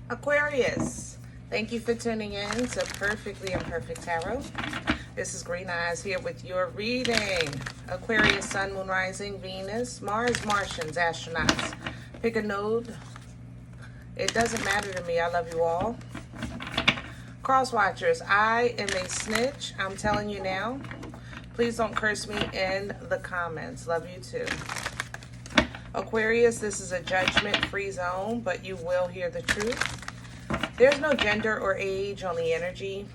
Aquarius, thank you for tuning in to Perfectly Imperfect Tarot. This is Green Eyes here with your reading. Aquarius, Sun, Moon, Rising, Venus, Mars, Martians, astronauts. Pick a node. It doesn't matter to me. I love you all. Cross watchers, I am a snitch. I'm telling you now. Please don't curse me in the comments. Love you too. Aquarius, this is a judgment-free zone, but you will hear the truth. There's no gender or age on the energy.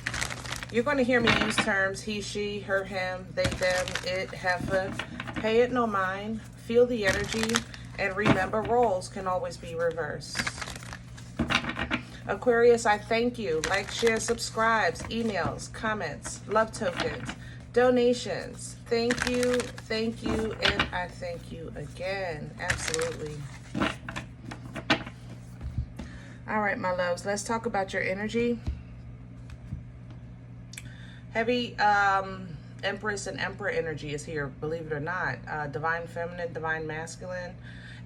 You're going to hear me use terms he, she, her, him, they, them, it, heifer. Pay it no mind. Feel the energy. And remember, roles can always be reversed. Aquarius, I thank you. Like, share, subscribes, emails, comments, love tokens, donations. Thank you, and I thank you again. Absolutely. All right, my loves, let's talk about your energy. Heavy Empress and Emperor energy is here, believe it or not. Divine Feminine, Divine Masculine.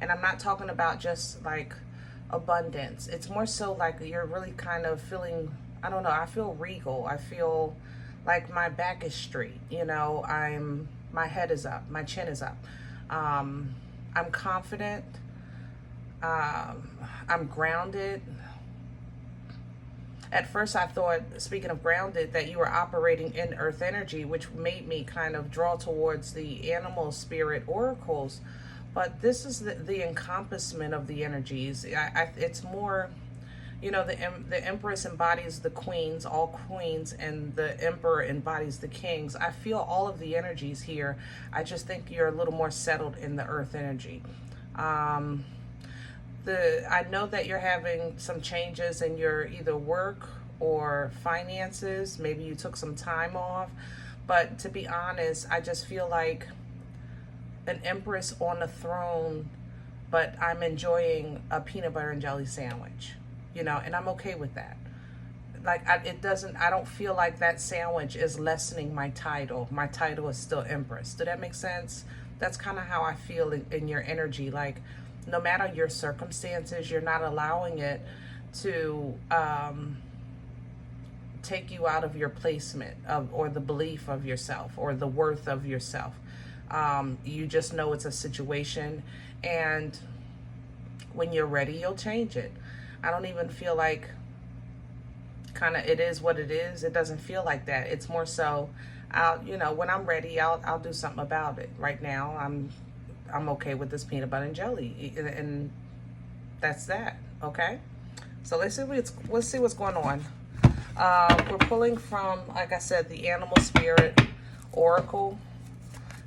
And I'm not talking about just like abundance. It's more so like you're really kind of feeling, I don't know, I feel regal. I feel like my back is straight, you know, my head is up, my chin is up. I'm confident. I'm grounded. At first I thought, speaking of grounded, that you were operating in earth energy, which made me kind of draw towards the animal spirit oracles. But this is the encompassment of the energies. It's more, you know, the Empress embodies the queens, all queens, and the Emperor embodies the kings. I feel all of the energies here. I just think you're a little more settled in the earth energy. I know that you're having some changes in your either work or finances. Maybe you took some time off. But to be honest, I just feel like an empress on the throne, but I'm enjoying a peanut butter and jelly sandwich, you know, and I'm okay with that. Like, I don't feel like that sandwich is lessening my title. My title is still Empress. Does that make sense? That's kind of how I feel in your energy. Like, no matter your circumstances, you're not allowing it to take you out of your placement or the belief of yourself or the worth of yourself. You just know it's a situation, and when you're ready, you'll change it. I don't even feel like kind of it is what it is. It doesn't feel like that. It's more so, you know, when I'm ready, I'll do something about it. Right now, I'm okay with this peanut butter and jelly, and that's that. Okay, so let's see what's going on. We're pulling from, like I said, the Animal Spirit Oracle.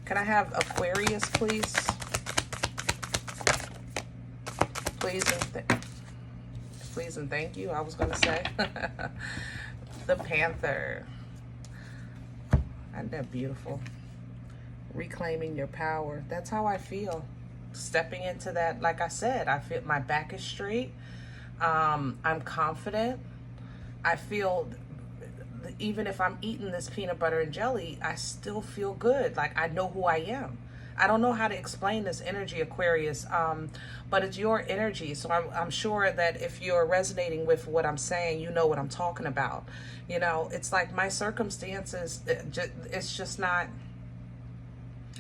Can I have Aquarius, please? Please and thank you, I was going to say. The Panther. Isn't that beautiful? Reclaiming your power. That's how I feel. Stepping into that, like I said, I feel my back is straight. I'm confident. I feel, even if I'm eating this peanut butter and jelly, I still feel good. Like, I know who I am. I don't know how to explain this energy, Aquarius, but it's your energy. So I'm sure that if you're resonating with what I'm saying, you know what I'm talking about. You know, it's like my circumstances, it's just not,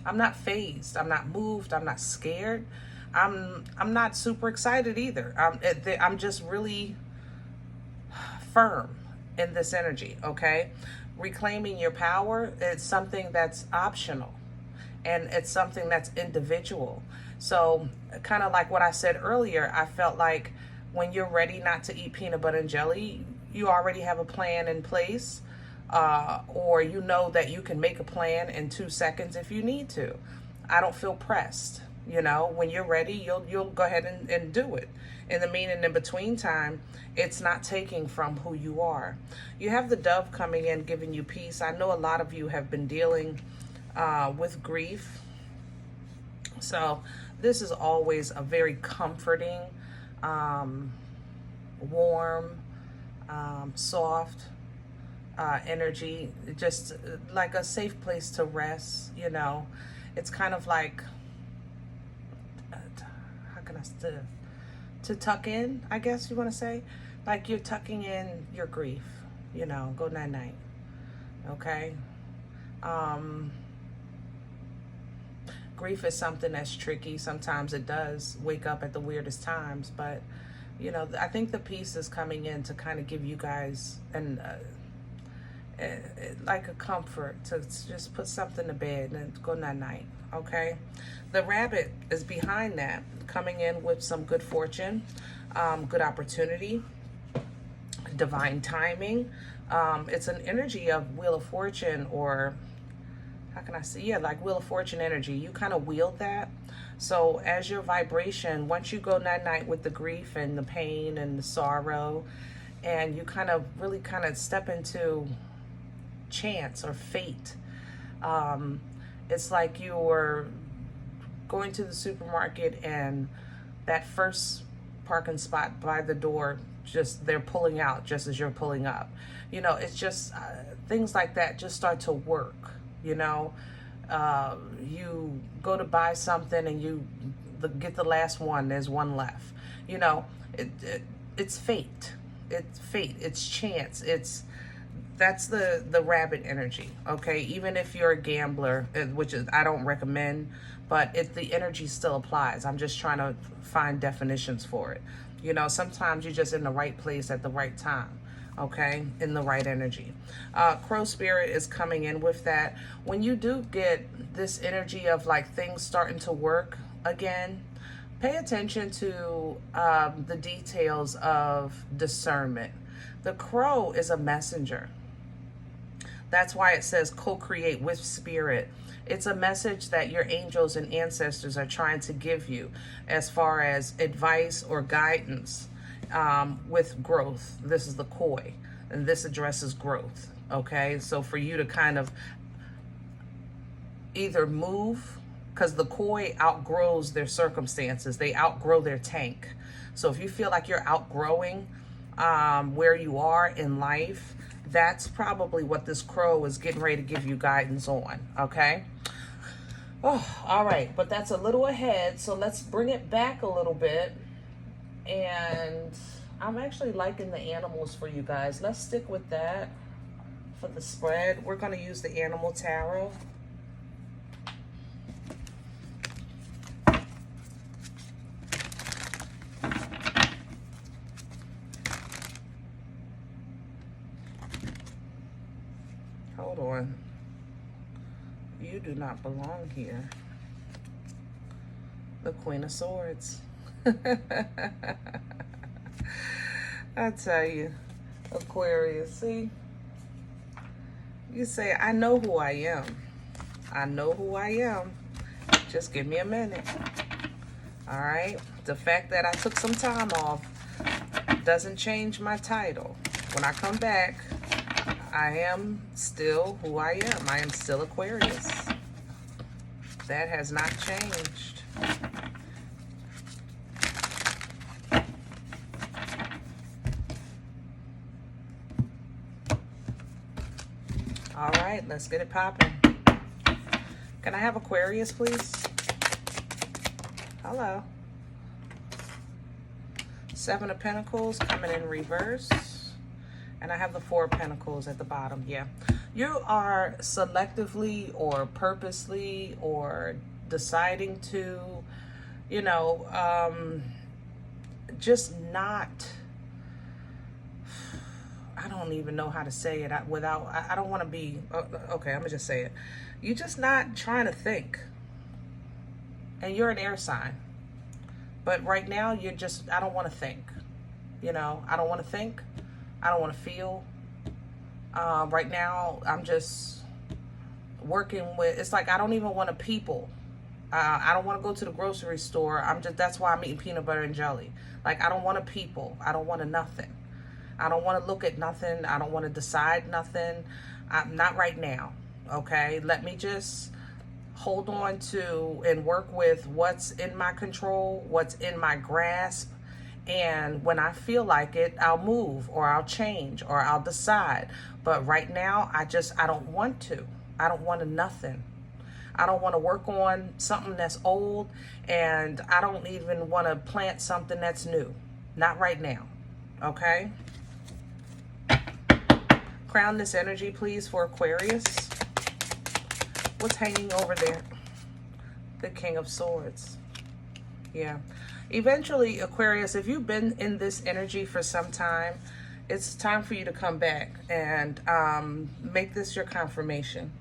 I'm not phased. I'm not moved. I'm not scared. I'm not super excited either. I'm just really firm in this energy, okay? Reclaiming your power is something that's optional, and it's something that's individual. So kind of like what I said earlier, I felt like when you're ready not to eat peanut butter and jelly, you already have a plan in place, or you know that you can make a plan in 2 seconds if you need to. I don't feel pressed. You know, when you're ready, you'll go ahead and do it. In the mean and in between time, it's not taking from who you are. You have the Dove coming in, giving you peace. I know a lot of you have been dealing with grief. So this is always a very comforting, warm, soft energy. Just like a safe place to rest, you know. It's kind of like, how can I to tuck in, I guess you want to say, like you're tucking in your grief, you know, go night-night, okay? Grief is something that's tricky. Sometimes it does wake up at the weirdest times, but, you know, I think the peace is coming in to kind of give you guys like a comfort to just put something to bed and go night-night, okay? The rabbit is behind that, coming in with some good fortune, good opportunity, divine timing. It's an energy of Wheel of Fortune, or how can I say? Yeah, like Wheel of Fortune energy. You kind of wield that. So as your vibration, once you go night-night with the grief and the pain and the sorrow, and you kind of really kind of step into chance or fate, it's like you're going to the supermarket and that first parking spot by the door, just they're pulling out just as you're pulling up. You know, it's just things like that just start to work. You know, you go to buy something and you get the last one, there's one left. You know, it's fate. It's fate. It's chance. That's the rabbit energy, okay? Even if you're a gambler, which is, I don't recommend, but the energy still applies. I'm just trying to find definitions for it. You know, sometimes you're just in the right place at the right time, okay? In the right energy. Crow spirit is coming in with that. When you do get this energy of like things starting to work again, pay attention to the details of discernment. The crow is a messenger. That's why it says co-create with spirit. It's a message that your angels and ancestors are trying to give you as far as advice or guidance with growth. This is the koi, and this addresses growth, okay? So for you to kind of either move, because the koi outgrows their circumstances. They outgrow their tank. So if you feel like you're outgrowing where you are in life, that's probably what this crow is getting ready to give you guidance on, okay? Oh, all right, but that's a little ahead, so let's bring it back a little bit. And I'm actually liking the animals for you guys. Let's stick with that for the spread. We're going to use the animal tarot. Hold on. You do not belong here. The Queen of Swords. I tell you, Aquarius, see? You say, I know who I am. I know who I am. Just give me a minute. All right? The fact that I took some time off doesn't change my title. When I come back, I am still who I am. I am still Aquarius. That has not changed. All right, let's get it popping. Can I have Aquarius, please? Hello. Seven of Pentacles coming in reverse. And I have the Four of Pentacles at the bottom. Yeah. You are selectively or purposely or deciding to, you know, just not, I don't even know how to say it without, I don't want to be, okay, I'm going to just say it. You're just not trying to think. And you're an air sign. But right now, you're just, I don't want to think. You know, I don't want to think. I don't want to feel. Right now, I'm just working with, it's like I don't even want to people. I don't want to go to the grocery store. That's why I'm eating peanut butter and jelly. Like, I don't want to people. I don't want to nothing. I don't want to look at nothing. I don't want to decide nothing. Not right now, okay? Let me just hold on to and work with what's in my control, what's in my grasp. And when I feel like it, I'll move or I'll change or I'll decide. But right now, I don't want to. I don't want to nothing. I don't want to work on something that's old, and I don't even want to plant something that's new. Not right now. okay? Crown this energy, please, for Aquarius. What's hanging over there? The King of Swords. Yeah. Eventually, Aquarius, if you've been in this energy for some time, it's time for you to come back and make this your confirmation.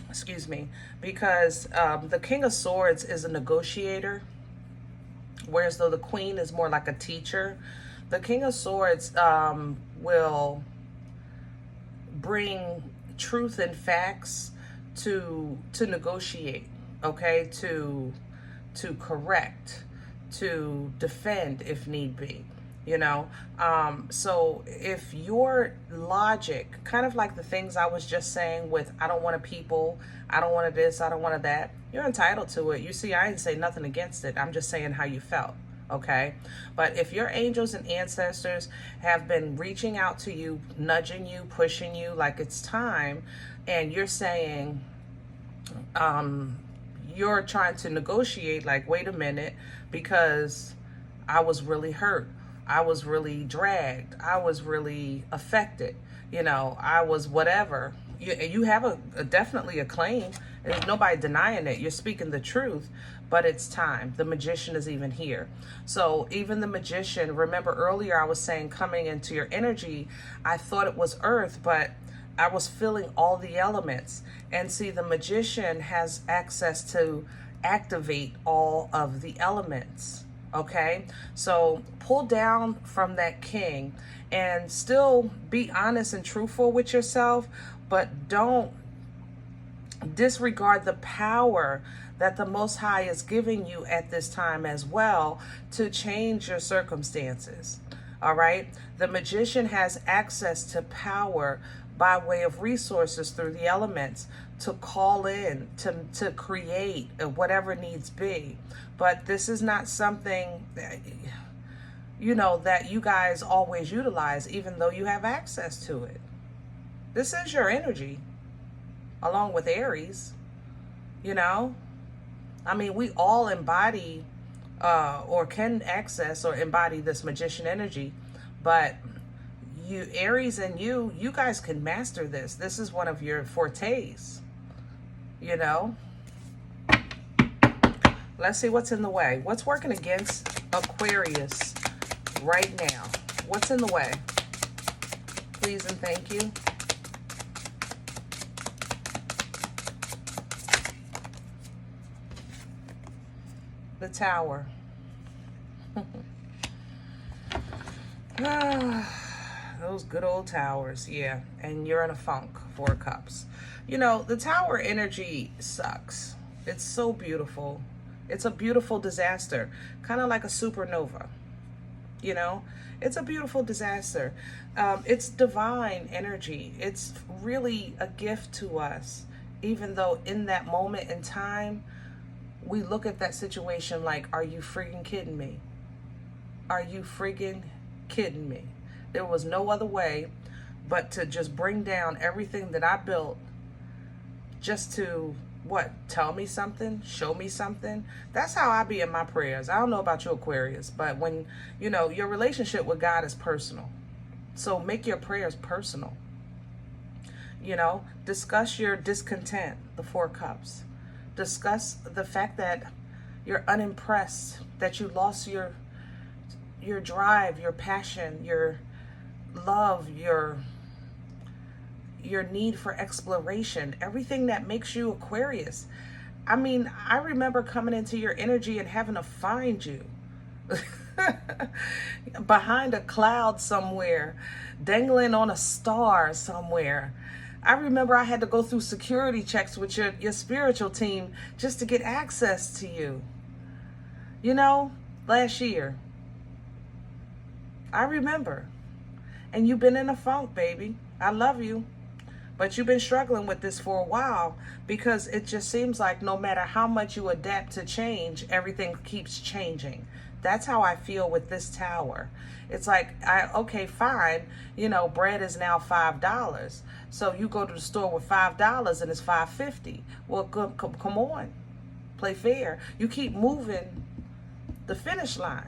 Excuse me. Because the King of Swords is a negotiator, whereas though the Queen is more like a teacher. The King of Swords will bring truth and facts to negotiate, okay, to correct, to defend if need be, you know. So if your logic, kind of like the things I was just saying with I don't want to people, I don't want to this, I don't want to that, you're entitled to it. You see, I didn't say nothing against it. I'm just saying how you felt. Okay, but if your angels and ancestors have been reaching out to you, nudging you, pushing you like it's time, and you're saying, you're trying to negotiate, like, wait a minute, because I was really hurt, I was really dragged, I was really affected, you know, I was whatever. You have definitely a claim. There's nobody denying it. You're speaking the truth, but it's time. The Magician is even here. So even the Magician, remember earlier I was saying coming into your energy, I thought it was Earth, but I was feeling all the elements. And see, the Magician has access to activate all of the elements. Okay, so pull down from that King and still be honest and truthful with yourself, but don't disregard the power that the Most High is giving you at this time as well to change your circumstances. All right, the Magician has access to power by way of resources through the elements to call in, to create whatever needs be. But this is not something that, you know, that you guys always utilize, even though you have access to it. This is your energy, along with Aries, you know. I mean, we all embody or can access or embody this Magician energy, but you, Aries, and you guys can master this. This is one of your fortes, you know. Let's see what's in the way. What's working against Aquarius right now? What's in the way? Please and thank you. The Tower. Those good old towers, yeah. And you're in a funk, 4 of Cups. You know, the Tower energy sucks. It's so beautiful. It's a beautiful disaster, kind of like a supernova, you know. It's a beautiful disaster. It's divine energy. It's really a gift to us, even though in that moment in time, we look at that situation like, are you friggin' kidding me? Are you friggin' kidding me? There was no other way but to just bring down everything that I built just to, what, tell me something, show me something. That's how I be in my prayers. I don't know about you, Aquarius, but when, you know, your relationship with God is personal. So make your prayers personal. You know, discuss your discontent, the 4 Cups. Discuss the fact that you're unimpressed, that you lost your drive, your passion, your love, your need for exploration, everything that makes you Aquarius. I mean, I remember coming into your energy and having to find you behind a cloud somewhere, dangling on a star somewhere. I remember I had to go through security checks with your spiritual team just to get access to you. You know, last year. I remember. And you've been in a funk, baby. I love you. But you've been struggling with this for a while because it just seems like no matter how much you adapt to change, everything keeps changing. That's how I feel with this Tower. It's like, okay, fine, you know, bread is now $5. So you go to the store with $5 and it's $5.50. Well, come on, play fair. You keep moving the finish line.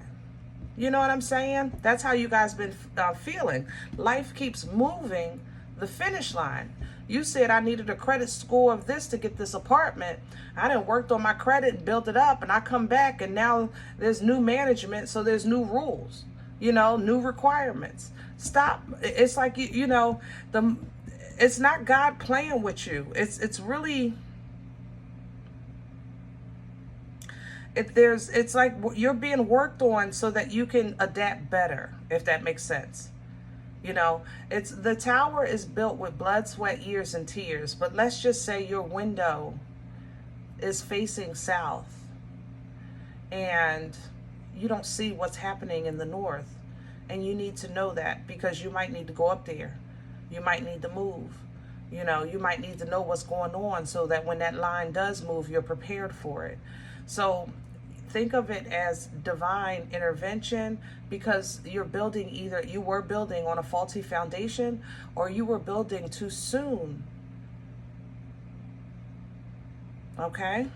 You know what I'm saying? That's how you guys been feeling. Life keeps moving the finish line. You said I needed a credit score of this to get this apartment. I done worked on my credit and built it up, and I come back and now there's new management, so there's new rules, you know, new requirements. Stop. It's like, you know, it's not God playing with you. It's really, it's like you're being worked on so that you can adapt better, if that makes sense. You know, the tower is built with blood, sweat, years, and tears. But let's just say your window is facing south and you don't see what's happening in the north. And you need to know that, because you might need to go up there. You might need to move. You know, you might need to know what's going on so that when that line does move, you're prepared for it. So think of it as divine intervention, because you're building, either you were building on a faulty foundation or you were building too soon. Okay?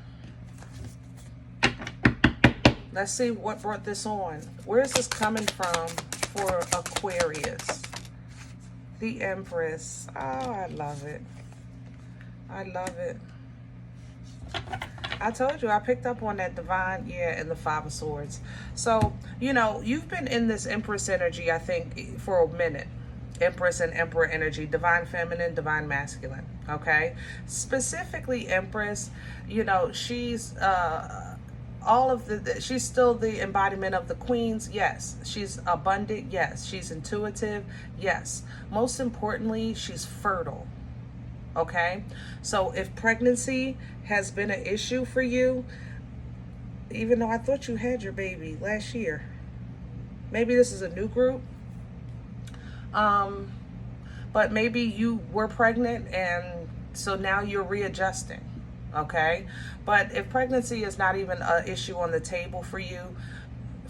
Let's see what brought this on. Where is this coming from for Aquarius? The Empress. Oh, I love it. I love it. I told you, I picked up on that divine, and the Five of Swords. So, you know, you've been in this Empress energy, I think, for a minute. Empress and Emperor energy, divine feminine, divine masculine, okay? Specifically Empress, you know, she's she's still the embodiment of the queens, yes. She's abundant, yes. She's intuitive, yes. Most importantly, she's fertile. Okay, so if pregnancy has been an issue for you, even though I thought you had your baby last year, maybe this is a new group, but maybe you were pregnant and so now you're readjusting. Okay, but if pregnancy is not even an issue on the table for you,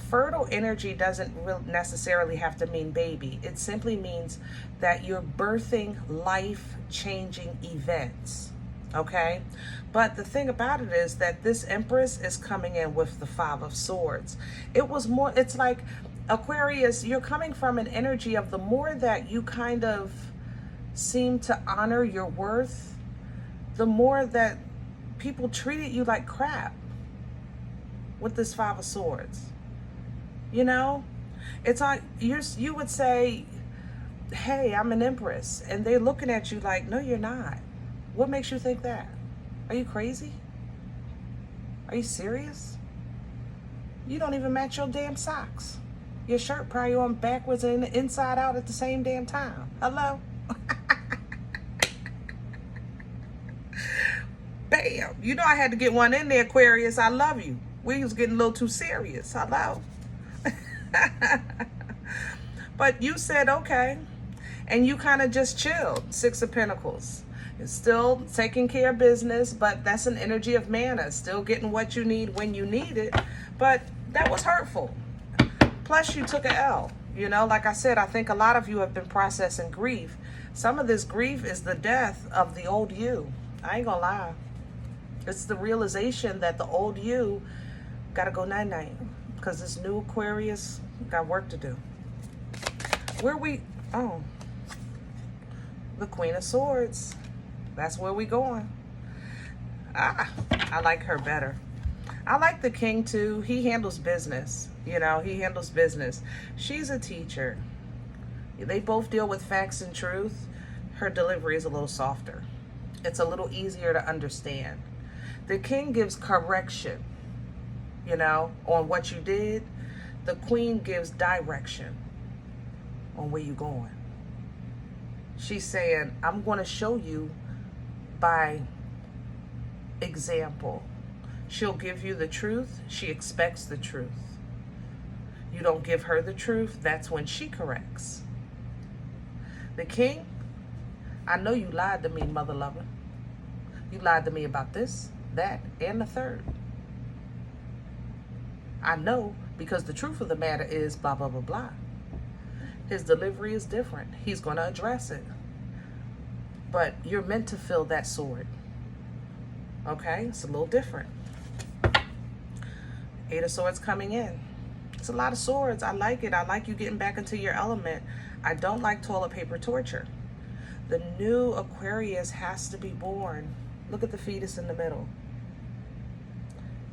fertile energy doesn't really necessarily have to mean baby. It simply means that you're birthing life-changing events, okay? But the thing about it is that this Empress is coming in with the Five of Swords. It's like, Aquarius, you're coming from an energy of the more that you kind of seem to honor your worth, the more that people treated you like crap with this Five of Swords. You know, it's like you would say, hey, I'm an Empress. And they're looking at you like, no, you're not. What makes you think that? Are you crazy? Are you serious? You don't even match your damn socks. Your shirt probably on backwards and inside out at the same damn time. Hello? Bam. You know I had to get one in there, Aquarius. I love you. We was getting a little too serious. Hello? But you said okay, and you kind of just chilled. Six of Pentacles. It's still taking care of business, but that's an energy of mana. Still getting what you need when you need it, but that was hurtful. Plus you took an L. You know, like I said, I think a lot of you have been processing grief. Some of this grief is the death of the old you. I ain't gonna lie. It's the realization that the old you gotta go night-night, because this new Aquarius got work to do. Oh, the Queen of Swords. That's where we going. I like her better. I like the King too. He handles business. You know, he handles business. She's a teacher. They both deal with facts and truth. Her delivery is a little softer. It's a little easier to understand. The King gives correction, you know, on what you did. The Queen gives direction on where you're going. She's saying, I'm going to show you by example. She'll give you the truth. She expects the truth. You don't give her the truth, that's when she corrects. The King, I know you lied to me, mother lover. You lied to me about this, that, and the third. I know, because the truth of the matter is blah, blah, blah, blah. His delivery is different. He's going to address it. But you're meant to feel that sword. Okay? It's a little different. Eight of Swords coming in. It's a lot of swords. I like it. I like you getting back into your element. I don't like toilet paper torture. The new Aquarius has to be born. Look at the fetus in the middle.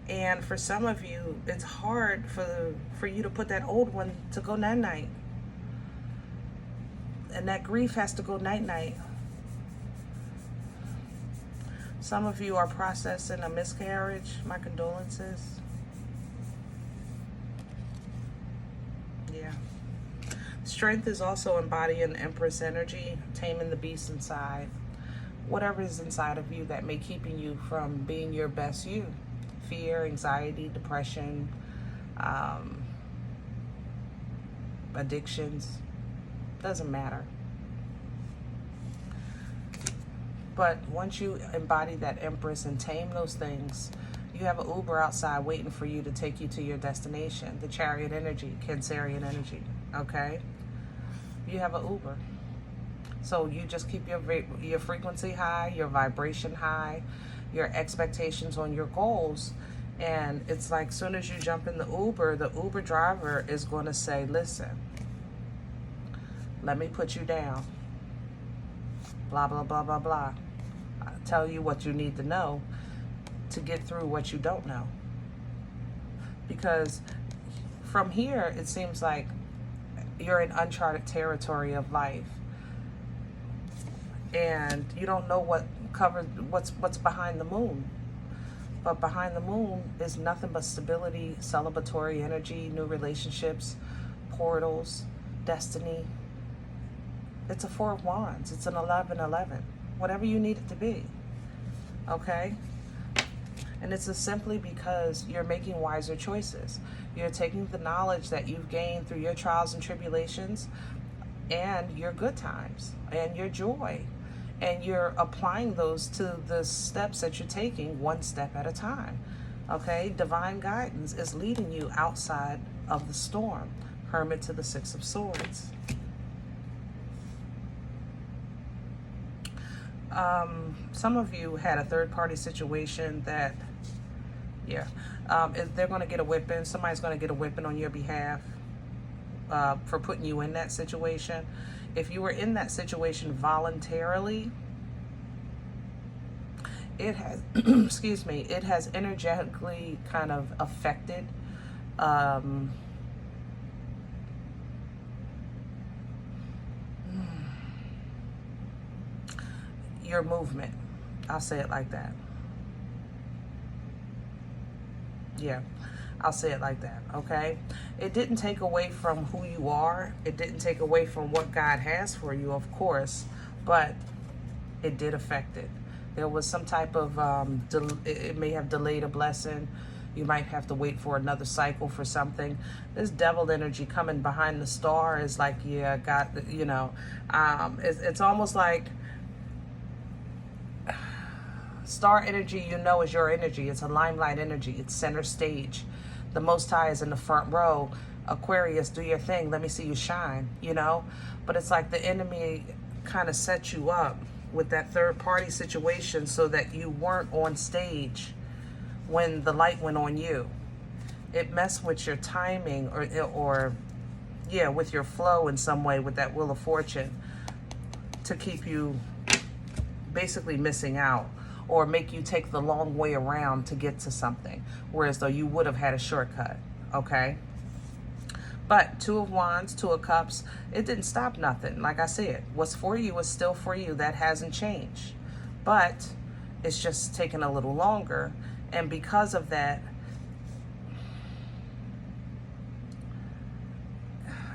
And for some of you, it's hard for you to put that old one to go night-night. And that grief has to go night-night. Some of you are processing a miscarriage. My condolences. Yeah. Strength is also embodying Empress energy, taming the beast inside. Whatever is inside of you that may keeping you from being your best you. Fear, anxiety, depression, addictions, doesn't matter. But once you embody that Empress and tame those things, you have an Uber outside waiting for you to take you to your destination. The Chariot energy, Cancerian energy, okay? You have an Uber. So you just keep your frequency high, your vibration high, your expectations on your goals. And it's like, soon as you jump in the Uber driver is going to say, listen, let me put you down. Blah, blah, blah, blah, blah. I'll tell you what you need to know to get through what you don't know. Because from here, it seems like you're in uncharted territory of life. And you don't know what's behind the moon. But behind the moon is nothing but stability, celebratory energy, new relationships, portals, destiny. It's a 4 of Wands. It's an 11-11. Whatever you need it to be. Okay? And it's simply because you're making wiser choices. You're taking the knowledge that you've gained through your trials and tribulations and your good times and your joy. And you're applying those to the steps that you're taking one step at a time. Okay? Divine guidance is leading you outside of the storm. Hermit to the 6 of Swords. Some of you had a third-party situation that, they're going to get a whipping. Somebody's going to get a whipping on your behalf for putting you in that situation. If you were in that situation voluntarily, it has, excuse me, it has energetically kind of affected your movement. I'll say it like that. Yeah, I'll say it like that, okay? It didn't take away from who you are. It didn't take away from what God has for you, of course, but it did affect it. There was some type of, it may have delayed a blessing. You might have to wait for another cycle for something. This devil energy coming behind the star is like, yeah, God, you know, it's almost like star energy, you know, is your energy. It's a limelight energy. It's center stage. The Most High is in the front row. Aquarius, do your thing. Let me see you shine, you know? But it's like the enemy kind of set you up with that third party situation so that you weren't on stage when the light went on you. It messed with your timing or yeah, with your flow in some way with that Wheel of Fortune to keep you basically missing out, or make you take the long way around to get to something, whereas though you would have had a shortcut, okay? But 2 of Wands, 2 of Cups, it didn't stop nothing. Like I said, what's for you is still for you. That hasn't changed. But it's just taking a little longer. And because of that,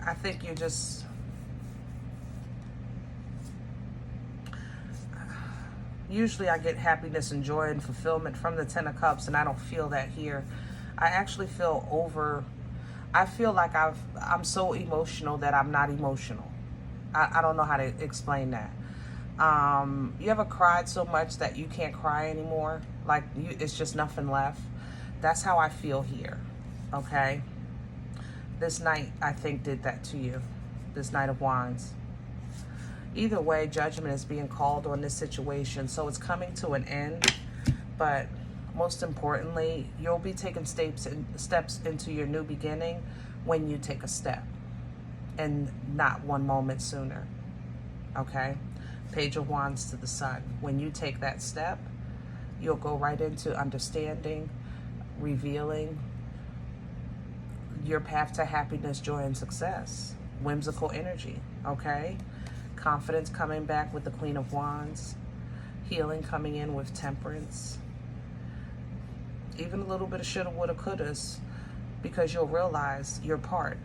I think you just... Usually I get happiness and joy and fulfillment from the 10 of Cups, and I don't feel that here. I actually feel I feel like I'm so emotional that I'm not emotional. I don't know how to explain that. You ever cried so much that you can't cry anymore? Like it's just nothing left? That's how I feel here, okay? This night, I think, did that to you. This Knight of Wands. Either way, judgment is being called on this situation, so it's coming to an end. But most importantly, you'll be taking steps into your new beginning when you take a step and not one moment sooner. Okay? Page of Wands to the Sun. When you take that step, you'll go right into understanding, revealing your path to happiness, joy, and success. Whimsical energy, okay? Confidence coming back with the Queen of Wands. Healing coming in with Temperance. Even a little bit of shoulda, woulda, couldas, because you'll realize your part.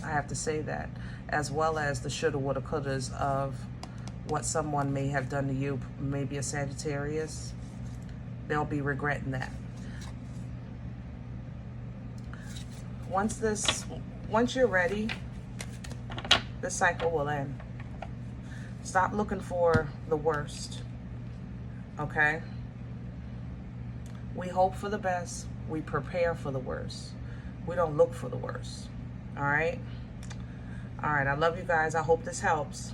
I have to say that. As well as the shoulda, woulda, couldas of what someone may have done to you, maybe a Sagittarius. They'll be regretting that. Once you're ready, this cycle will end. Stop looking for the worst, okay? We hope for the best. We prepare for the worst. We don't look for the worst, all right? All right, I love you guys. I hope this helps.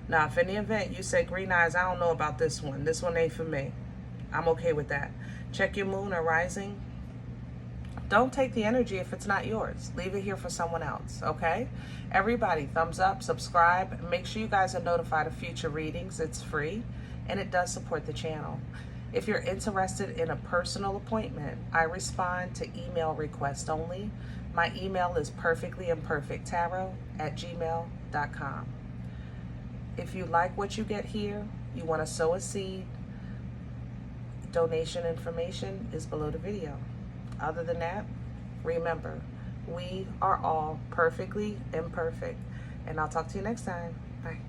Now, if in the event you say, Green Eyes, I don't know about this one. This one ain't for me. I'm okay with that. Check your moon or rising. Don't take the energy if it's not yours. Leave it here for someone else, okay? Everybody, thumbs up, subscribe. Make sure you guys are notified of future readings. It's free, and it does support the channel. If you're interested in a personal appointment, I respond to email requests only. My email is perfectlyimperfecttarot@gmail.com. If you like what you get here, you want to sow a seed, donation information is below the video. Other than that, remember, we are all perfectly imperfect. And I'll talk to you next time. Bye.